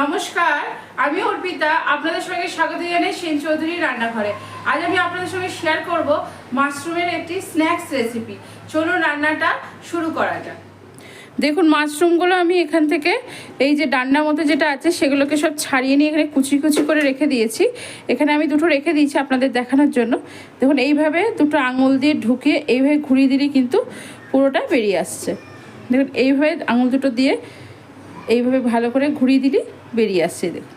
নমস্কার, আমি অর্পিতা আপনাদের সঙ্গে স্বাগত জানাই সেন চৌধুরী রান্নাঘরে। আজ আমি আপনাদের সঙ্গে শেয়ার করব মাশরুমের একটি স্ন্যাক্স রেসিপি। চলুন রান্নাটা শুরু করা যাক। দেখুন, মাশরুমগুলো আমি এখান থেকে এই যে ডান্ডার মতো যেটা আছে সেগুলোকে সব ছাড়িয়ে নিয়ে এখানে কুচি কুচি করে রেখে দিয়েছি। এখানে আমি দুটো রেখে দিয়েছি আপনাদের দেখানোর জন্য। দেখুন, এইভাবে দুটো আঙুল দিয়ে ঢুকিয়ে এইভাবে ঘুরিয়ে দিলেই কিন্তু পুরোটা বেরিয়ে আসছে। দেখুন, এইভাবে আঙুল দুটো দিয়ে এইভাবে ভালো করে ঘুরিয়ে দিলে বেরিয়ে আসছে। দেখুন,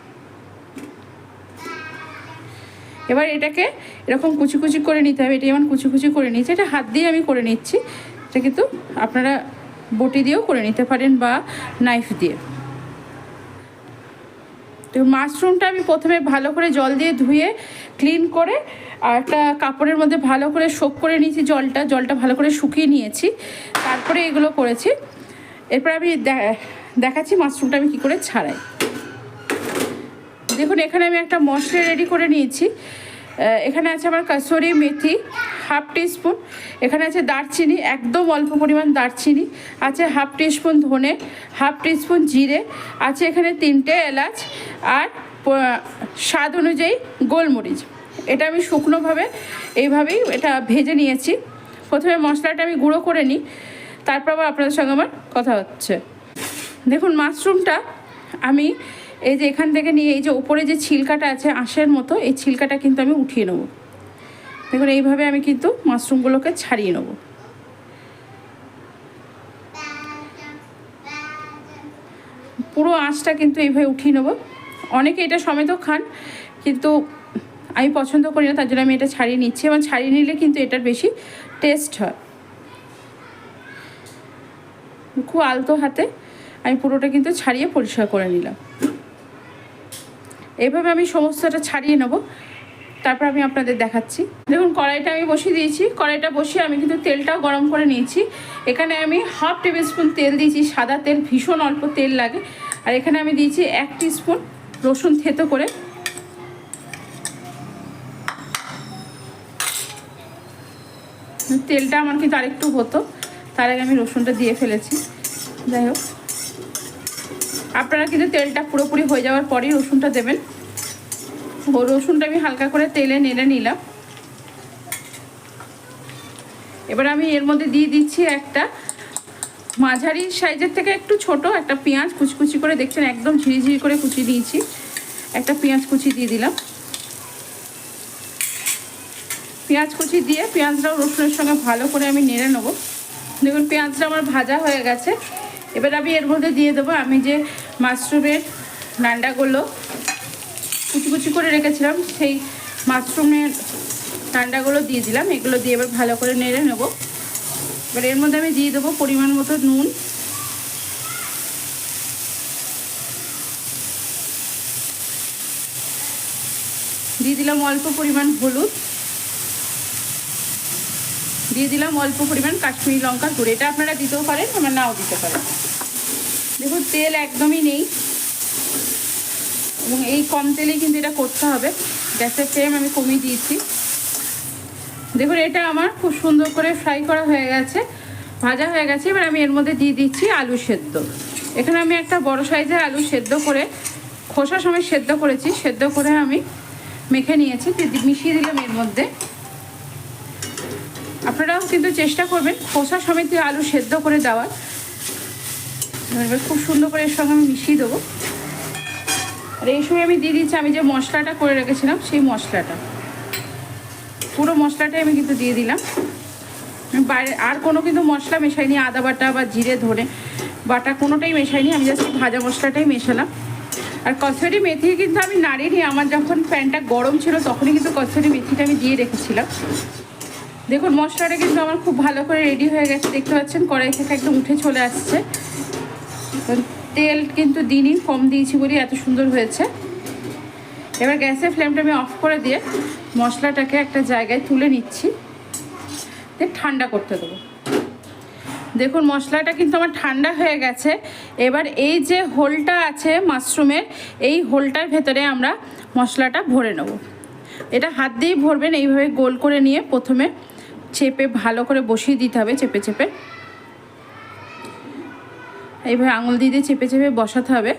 এবার এটাকে এরকম কুচি কুচি করে নিতে হবে। এটা যেমন কুচি কুচি করে নিচ্ছি, এটা হাত দিয়ে আমি করে নিচ্ছি। এটা কিন্তু আপনারা বটি দিয়েও করে নিতে পারেন বা নাইফ দিয়ে। তো মাশরুমটা আমি প্রথমে ভালো করে জল দিয়ে ধুয়ে ক্লিন করে আর একটা কাপড়ের মধ্যে ভালো করে সোক করে নিয়েছি। জলটা ভালো করে শুকিয়ে নিয়েছি, তারপরে এগুলো করেছি। এরপর আমি দেখাচ্ছি মাশরুমটা আমি কী করে ছাড়াই। দেখুন, এখানে আমি একটা মশলা রেডি করে নিয়েছি। এখানে আছে আমার কাসুরি মেথি হাফ টিস্পুন, এখানে আছে দারচিনি একদম অল্প পরিমাণ দারচিনি, আছে হাফ টিস্পুন ধনে, হাফ টিস্পুন জিরে, আছে এখানে 3টে এলাচ আর স্বাদ অনুযায়ী গোলমরিচ। এটা আমি শুকনোভাবে এইভাবেই এটা ভেজে নিয়েছি। প্রথমে মশলাটা আমি গুঁড়ো করে নিই, তারপর আবার আপনাদের সঙ্গে আমার কথা হচ্ছে। দেখুন, মাশরুমটা আমি এই যে এখান থেকে নিয়ে এই যে উপরে যে ছিলকাটা আছে আঁশের মতো, এই ছিলকাটা কিন্তু আমি উঠিয়ে নেব। দেখুন, এইভাবে আমি কিন্তু মাশরুমগুলোকে ছাড়িয়ে নেব। পুরো আঁশটা কিন্তু এইভাবে উঠিয়ে নেব। অনেকে এটা সমেতও খান, কিন্তু আমি পছন্দ করি না, তার জন্য আমি এটা ছাড়িয়ে নিচ্ছি। এবং ছাড়িয়ে নিলে কিন্তু এটার বেশি টেস্ট হয়। খুব আলতো হাতে আমি পুরোটা কিন্তু ছাড়িয়ে পরিষ্কার করে নিলাম। এইভাবে আমি সমস্তটা ছাড়িয়ে নেব, তারপর আমি আপনাদের দেখাচ্ছি। দেখুন, কড়াইটা আমি বসিয়ে দিয়েছি। কড়াইটা বসিয়ে আমি কিন্তু তেলটাও গরম করে নিয়েছি। এখানে আমি হাফ টেবিল স্পুন তেল দিয়েছি, সাদা তেল, ভীষণ অল্প তেল লাগে। আর এখানে আমি দিয়েছি 1 টিস্পুন রসুন থেতো করে। তেলটা আমার কিন্তু আরেকটু হতো, তার আগে আমি রসুনটা দিয়ে ফেলেছি। যাই হোক, আপনারা কিন্তু তেলটা পুরোপুরি হয়ে যাওয়ার পরেই রসুনটা দেবেন। রসুনটা আমি হালকা করে তেলে নেড়ে নিলাম। এবার আমি এর মধ্যে দিয়ে দিচ্ছি একটা মাঝারি সাইজের থেকে একটু ছোট একটা পেঁয়াজ কুচি করে, দেখছেন একদম ঝিরিঝিরি করে কুচি দিয়েছি। একটা পেঁয়াজ কুচি দিয়ে দিলাম। পেঁয়াজ কুচি দিয়ে পেঁয়াজটাও রসুনের সঙ্গে ভালো করে আমি নেড়ে নেবো। দেখুন, পেঁয়াজটা আমার ভাজা হয়ে গেছে। এবার আমি এর মধ্যে দিয়ে দেবো আমি যে মাশরুমের ডান্ডাগুলো কুচি কুচি করে রেখেছিলাম, সেই মাশরুমের ডান্ডাগুলো দিয়ে দিলাম। এগুলো দিয়ে এবার ভালো করে নেড়ে নেব। এবার এর মধ্যে আমি দিয়ে দেবো পরিমাণ মতো নুন, দিয়ে দিলাম অল্প পরিমাণ হলুদ, দিয়ে দিলাম অল্প পরিমাণ কাশ্মীরি লঙ্কার গুঁড়ো। এটা আপনারা দিতেও পারেন, আমরা নাও দিতে পারেন। দেখুন, তেল একদমই নেই এবং এই কম তেলেই কিন্তু এটা করতে হবে। গ্যাসের ফ্লেম আমি কমিয়ে দিয়েছি। দেখুন, এটা আমার খুব সুন্দর করে ফ্রাই করা হয়ে গেছে, ভাজা হয়ে গেছে। এবার আমি এর মধ্যে দিয়ে দিচ্ছি আলু সেদ্ধ। এখানে আমি একটা বড় সাইজের আলু সেদ্ধ করে খোসা সময় সেদ্ধ করেছি, সেদ্ধ করে আমি মেখে নিয়েছি, মিশিয়ে দিলাম এর মধ্যে। আপনারাও কিন্তু চেষ্টা করবেন খোসা সমেত আলু সেদ্ধ করে দেওয়ার। এবার খুব সুন্দর করে এর সঙ্গে আমি মিশিয়ে দেবো। আর এই সময় আমি দিয়ে দিচ্ছি আমি যে মশলাটা করে রেখেছিলাম, সেই মশলাটা, পুরো মশলাটাই আমি কিন্তু দিয়ে দিলাম। বাইরে আর কোনো কিন্তু মশলা মেশাইনি, আদা বাটা বা জিরে ধনে বাটা কোনোটাই মেশাইনি, আমি জাস্ট ভাজা মশলাটাই মেশালাম। আর কসুরি মেথি কিন্তু আমি নাড়িনি, আমার যখন প্যানটা গরম ছিল তখনই কিন্তু কসুরি মেথিটা আমি দিয়ে রেখেছিলাম। দেখুন, মশলাটা কিন্তু আমার খুব ভালো করে রেডি হয়ে গেছে। দেখতে পাচ্ছেন কড়াই থেকে একদম উঠে চলে আসছে। তেল কিন্তু দিনই কম দিয়েছি বলি এত সুন্দর হয়েছে। এবার গ্যাসের ফ্লেমটা আমি অফ করে দিয়ে মশলাটাকে একটা জায়গায় তুলে নিচ্ছি, দিয়ে ঠান্ডা করতে দেবো। দেখুন, মশলাটা কিন্তু আমার ঠান্ডা হয়ে গেছে। এবার এই যে হোলটা আছে মাশরুমের, এই হোলটার ভেতরে আমরা মশলাটা ভরে নেব। এটা হাত দিয়েই ভরবেন, এইভাবে গোল করে নিয়ে প্রথমে চেপে ভালো করে বসিয়ে দিতে হবে। চেপে চেপে এইভাবে আঙুল দিয়ে চেপে চেপে বসাতে হবে।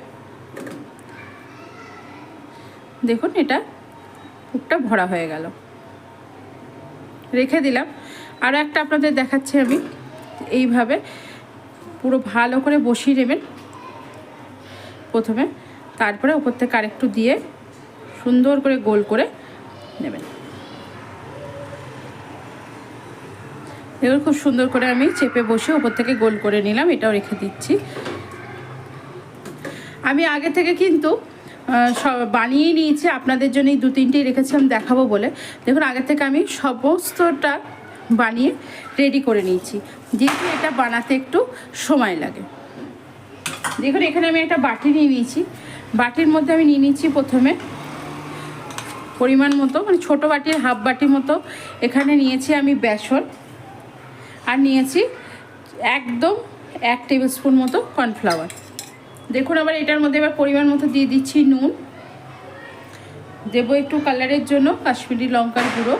দেখুন এটা পুরটা ভরা হয়ে গেল, রেখে দিলাম। আরও একটা আপনাদের দেখাচ্ছি আমি। এইভাবে পুরো ভালো করে বসিয়ে নেবেন প্রথমে, তারপরে উপর থেকে আরেকটু দিয়ে সুন্দর করে গোল করে নেবেন। এবার খুব সুন্দর করে আমি চেপে বসে উপর থেকে গোল করে নিলাম, এটাও রেখে দিচ্ছি। আমি আগে থেকে কিন্তু বানিয়ে নিয়েছি, আপনাদের জন্য এই 2-3টেই রেখেছিলাম দেখাবো বলে। দেখুন আগে থেকে আমি সমস্তটা বানিয়ে রেডি করে নিয়েছি, যেহেতু এটা বানাতে একটু সময় লাগে। দেখুন এখানে আমি একটা বাটি নিয়ে নিয়েছি, বাটির মধ্যে আমি নিয়ে নিচ্ছি প্রথমে পরিমাণ মতো, মানে ছোটো বাটির হাফ বাটি মতো এখানে নিয়েছি আমি বেসন, আর নিয়েছি একদম 1 টেবিল স্পুন মতো কর্নফ্লাওয়ার। দেখুন আবার এটার মধ্যে এবার পরিমাণ মতো দিয়ে দিচ্ছি নুন, দেবো একটু কালারের জন্য কাশ্মীরি লঙ্কার গুঁড়ো,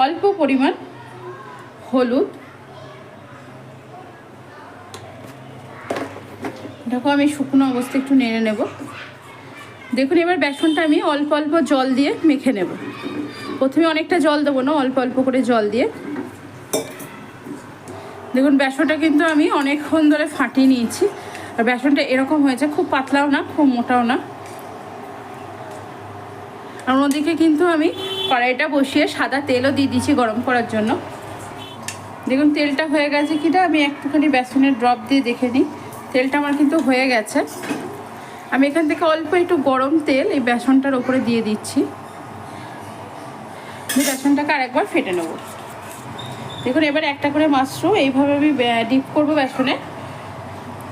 অল্প পরিমাণ হলুদ, এটাকেও আমি শুকনো অবস্থায় একটু নেড়ে নেব। দেখুন এবার বেসনটা আমি অল্প অল্প জল দিয়ে মেখে নেব। প্রথমে অনেকটা জল দেবো না, অল্প অল্প করে জল দিয়ে। দেখুন বেসনটা কিন্তু আমি অনেকক্ষণ ধরে ফাটিয়ে নিয়েছি, আর বেসনটা এরকম হয়েছে, খুব পাতলাও না খুব মোটাও না। আর অন্যদিকে কিন্তু আমি কড়াইটা বসিয়ে সাদা তেলও দিয়ে দিচ্ছি গরম করার জন্য। দেখুন তেলটা হয়ে গেছে কিনা আমি একটুখানি বেসনের ড্রপ দিয়ে দেখে নিই। তেলটা আমার কিন্তু হয়ে গেছে। আমি এখান থেকে অল্প একটু গরম তেল এই বেসনটার ওপরে দিয়ে দিচ্ছি, বেসনটাকে আরেকবার ফেটে নেব। দেখুন এবার একটা করে মাশরুম এইভাবে আমি ডিপ করবো বেসনে,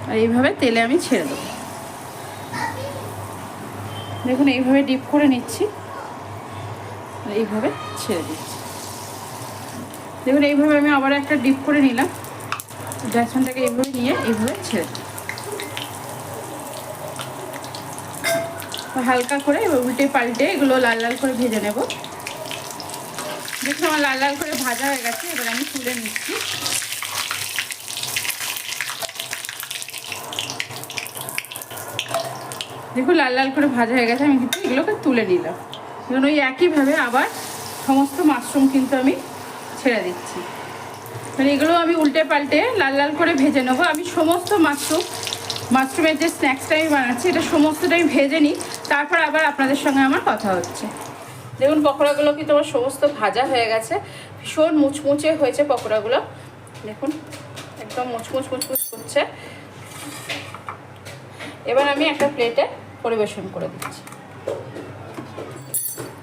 আর এইভাবে তেলে আমি ছেড়ে দেবো। দেখুন এইভাবে ডিপ করে নিচ্ছি, আর এইভাবে ছেড়ে দিচ্ছি। দেখুন এইভাবে আমি আবার একটা ডিপ করে নিলাম, বেসনটাকে এইভাবে নিয়ে এইভাবে ছেড়ে দিই। হালকা করে উল্টে পাল্টে এগুলো লাল লাল করে ভেজে নেব। দেখুন আমার লাল লাল করে ভাজা হয়ে গেছে, এবার আমি তুলে নিচ্ছি। দেখুন লাল লাল করে ভাজা হয়ে গেছে, আমি কিন্তু এগুলোকে তুলে নিলাম। দেখুন ওই একইভাবে আবার সমস্ত মাশরুম কিন্তু আমি ছেড়ে দিচ্ছি। মানে এগুলো আমি উল্টে পাল্টে লাল লাল করে ভেজে নেবো। আমি সমস্ত মাশরুমের যে স্ন্যাক্সটা আমি বানাচ্ছি এটা সমস্তটা আমি ভেজে নিই, তারপর আবার আপনাদের সঙ্গে আমার কথা হচ্ছে। দেখুন পকোড়াগুলো কিন্তু আমার সমস্ত ভাজা হয়ে গেছে, ভীষণ মুচমুচে হয়েছে পকোড়াগুলো। দেখুন একদম মুচমুচ মুচমুচ করছে। এবার আমি একটা প্লেটে পরিবেশন করে দিচ্ছি।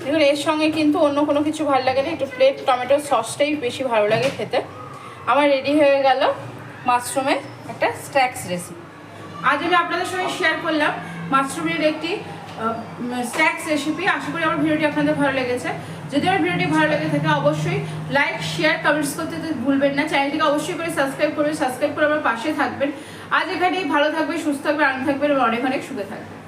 দেখুন এর সঙ্গে কিন্তু অন্য কোনো কিছু ভালো লাগে না, একটু প্লেট টমেটো সসটাই বেশি ভালো লাগে খেতে। আমার রেডি হয়ে গেল মাশরুমের একটা স্ন্যাক্স রেসিপি। আজ আমি আপনাদের সঙ্গে শেয়ার করলাম মাশরুমের একটি স্ন্যাক্স রেসিপি। আশা করি আমার ভিডিওটি আপনাদের ভালো লেগেছে। যদি আমার ভিডিওটি ভালো লেগে থাকে অবশ্যই লাইক শেয়ার কমেন্টস করতে ভুলবেন না। চ্যানেলটিকে অবশ্যই করে সাবস্ক্রাইব করবেন, সাবস্ক্রাইব করে আমার পাশে থাকবেন। আজ এখানেই ভালো থাকবে, সুস্থ থাকবে, আনন্দ থাকবেন এবং অনেক অনেক সুখে থাকবেন।